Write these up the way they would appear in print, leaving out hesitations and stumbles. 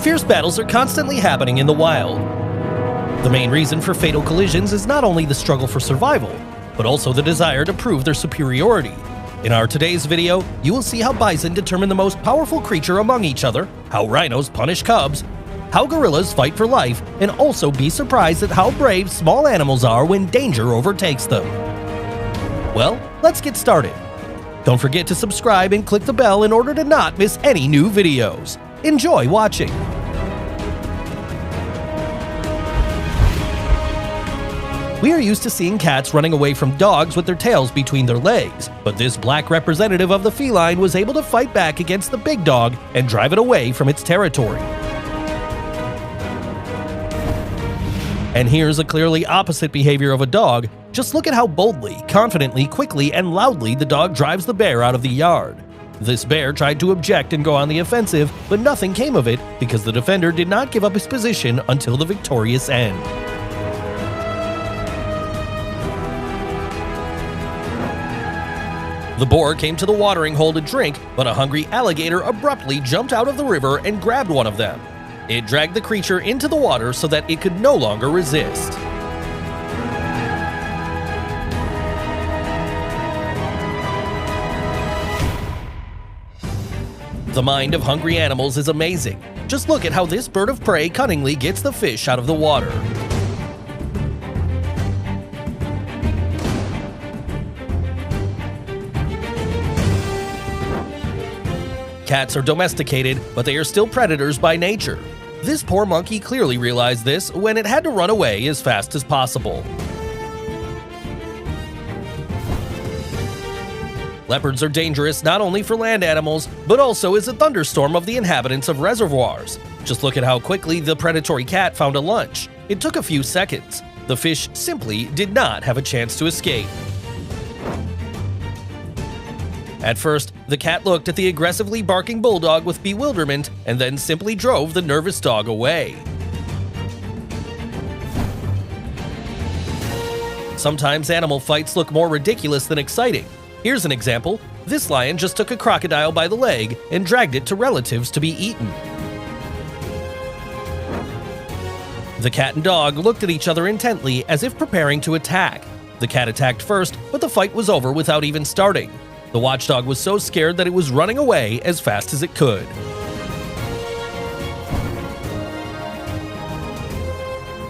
Fierce battles are constantly happening in the wild. The main reason for fatal collisions is not only the struggle for survival, but also the desire to prove their superiority. In our today's video, you will see how bison determine the most powerful creature among each other, how rhinos punish cubs, how gorillas fight for life, and also be surprised at how brave small animals are when danger overtakes them. Well, let's get started. Don't forget to subscribe and click the bell in order to not miss any new videos. Enjoy watching! We are used to seeing cats running away from dogs with their tails between their legs, but this black representative of the feline was able to fight back against the big dog and drive it away from its territory. And here's a clearly opposite behavior of a dog. Just look at how boldly, confidently, quickly, and loudly the dog drives the bear out of the yard. This bear tried to object and go on the offensive, but nothing came of it because the defender did not give up his position until the victorious end. The boar came to the watering hole to drink, but a hungry alligator abruptly jumped out of the river and grabbed one of them. It dragged the creature into the water so that it could no longer resist. The mind of hungry animals is amazing. Just look at how this bird of prey cunningly gets the fish out of the water. Cats are domesticated, but they are still predators by nature. This poor monkey clearly realized this when it had to run away as fast as possible. Leopards are dangerous not only for land animals, but also as a thunderstorm of the inhabitants of reservoirs. Just look at how quickly the predatory cat found a lunch. It took a few seconds. The fish simply did not have a chance to escape. At first, the cat looked at the aggressively barking bulldog with bewilderment and then simply drove the nervous dog away. Sometimes animal fights look more ridiculous than exciting. Here's an example. This lion just took a crocodile by the leg and dragged it to relatives to be eaten. The cat and dog looked at each other intently as if preparing to attack. The cat attacked first, but the fight was over without even starting. The watchdog was so scared that it was running away as fast as it could.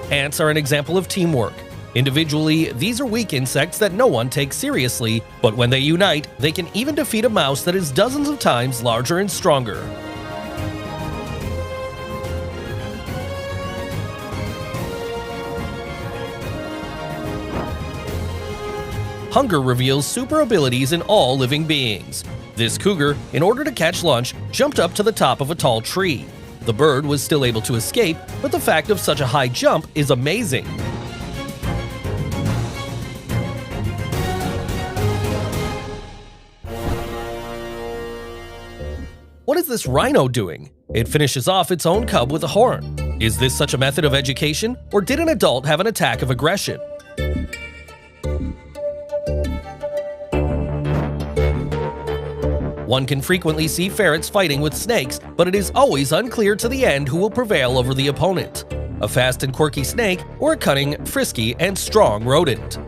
Ants are an example of teamwork. Individually, these are weak insects that no one takes seriously, but when they unite, they can even defeat a mouse that is dozens of times larger and stronger. Hunger reveals super abilities in all living beings. This cougar, in order to catch lunch, jumped up to the top of a tall tree. The bird was still able to escape, but the fact of such a high jump is amazing. What is this rhino doing? It finishes off its own cub with a horn. Is this such a method of education, or did an adult have an attack of aggression? One can frequently see ferrets fighting with snakes, but it is always unclear to the end who will prevail over the opponent: a fast and quirky snake or a cunning, frisky, and strong rodent.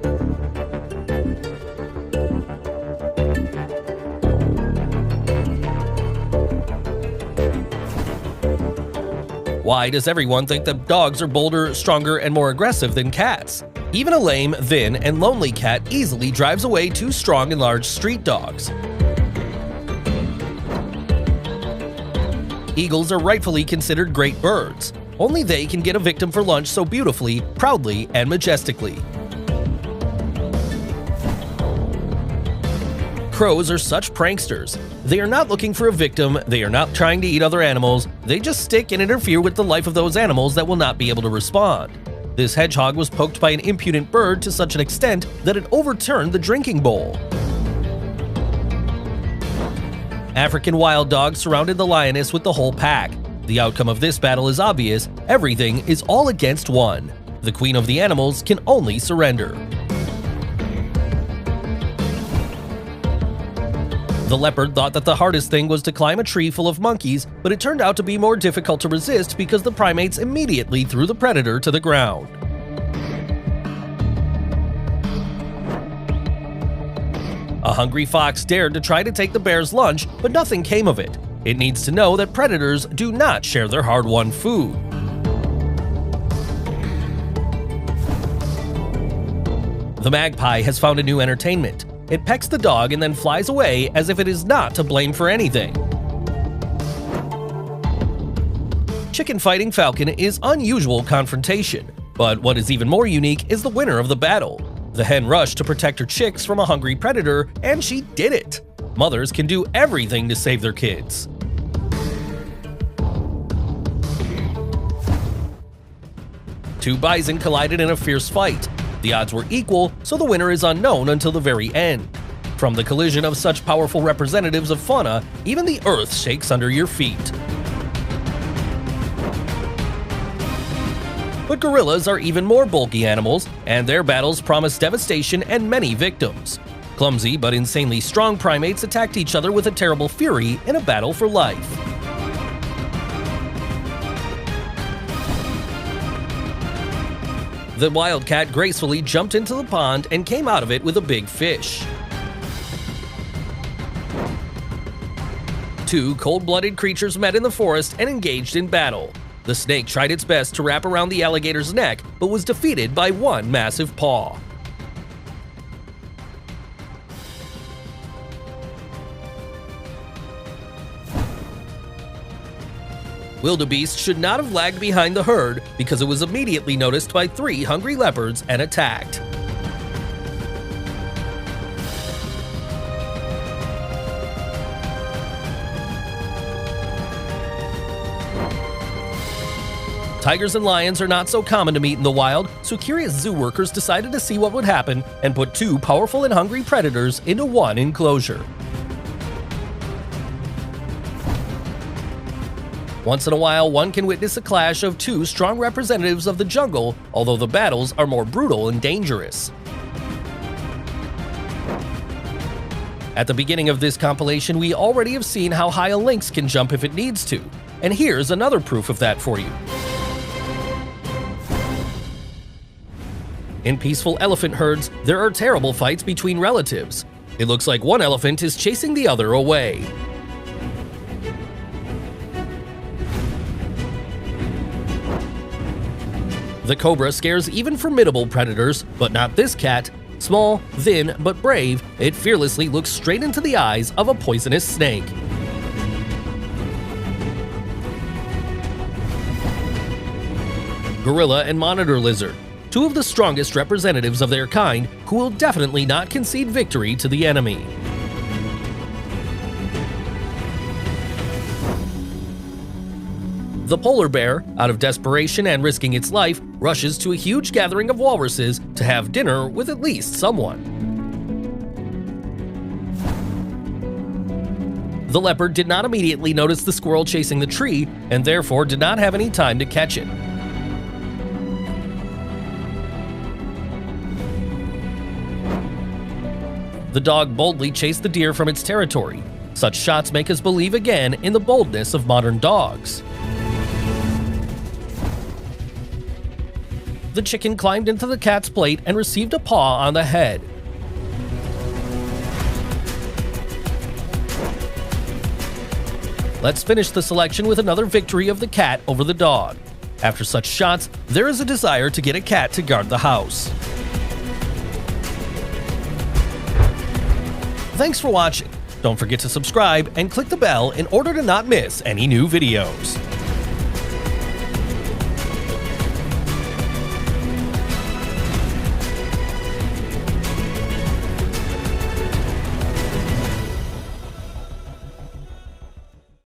Why does everyone think that dogs are bolder, stronger, and more aggressive than cats? Even a lame, thin, and lonely cat easily drives away two strong and large street dogs. Eagles are rightfully considered great birds. Only they can get a victim for lunch so beautifully, proudly, and majestically. Crows are such pranksters. They are not looking for a victim, they are not trying to eat other animals, they just stick and interfere with the life of those animals that will not be able to respond. This hedgehog was poked by an impudent bird to such an extent that it overturned the drinking bowl. African wild dogs surrounded the lioness with the whole pack. The outcome of this battle is obvious. Everything is all against one. The queen of the animals can only surrender. The leopard thought that the hardest thing was to climb a tree full of monkeys, but it turned out to be more difficult to resist because the primates immediately threw the predator to the ground. A hungry fox dared to try to take the bear's lunch, but nothing came of it. It needs to know that predators do not share their hard-won food. The magpie has found a new entertainment. It pecks the dog and then flies away as if it is not to blame for anything. Chicken fighting falcon is unusual confrontation, but what is even more unique is the winner of the battle. The hen rushed to protect her chicks from a hungry predator, and she did it! Mothers can do everything to save their kids. Two bison collided in a fierce fight. The odds were equal, so the winner is unknown until the very end. From the collision of such powerful representatives of fauna, even the earth shakes under your feet. But gorillas are even more bulky animals, and their battles promise devastation and many victims. Clumsy but insanely strong primates attacked each other with a terrible fury in a battle for life. The wildcat gracefully jumped into the pond and came out of it with a big fish. Two cold-blooded creatures met in the forest and engaged in battle. The snake tried its best to wrap around the alligator's neck, but was defeated by one massive paw. Wildebeest should not have lagged behind the herd because it was immediately noticed by 3 hungry leopards and attacked. Tigers and lions are not so common to meet in the wild, so curious zoo workers decided to see what would happen and put 2 powerful and hungry predators into one enclosure. Once in a while, one can witness a clash of 2 strong representatives of the jungle, although the battles are more brutal and dangerous. At the beginning of this compilation, we already have seen how high a lynx can jump if it needs to, and here's another proof of that for you. In peaceful elephant herds, there are terrible fights between relatives. It looks like one elephant is chasing the other away. The cobra scares even formidable predators, but not this cat. Small, thin, but brave, it fearlessly looks straight into the eyes of a poisonous snake. Gorilla and monitor lizard, 2 of the strongest representatives of their kind who will definitely not concede victory to the enemy. The polar bear, out of desperation and risking its life, rushes to a huge gathering of walruses to have dinner with at least someone. The leopard did not immediately notice the squirrel chasing the tree and therefore did not have any time to catch it. The dog boldly chased the deer from its territory. Such shots make us believe again in the boldness of modern dogs. The chicken climbed into the cat's plate and received a paw on the head. Let's finish the selection with another victory of the cat over the dog. After such shots, there is a desire to get a cat to guard the house. Thanks for watching. Don't forget to subscribe and click the bell in order to not miss any new videos.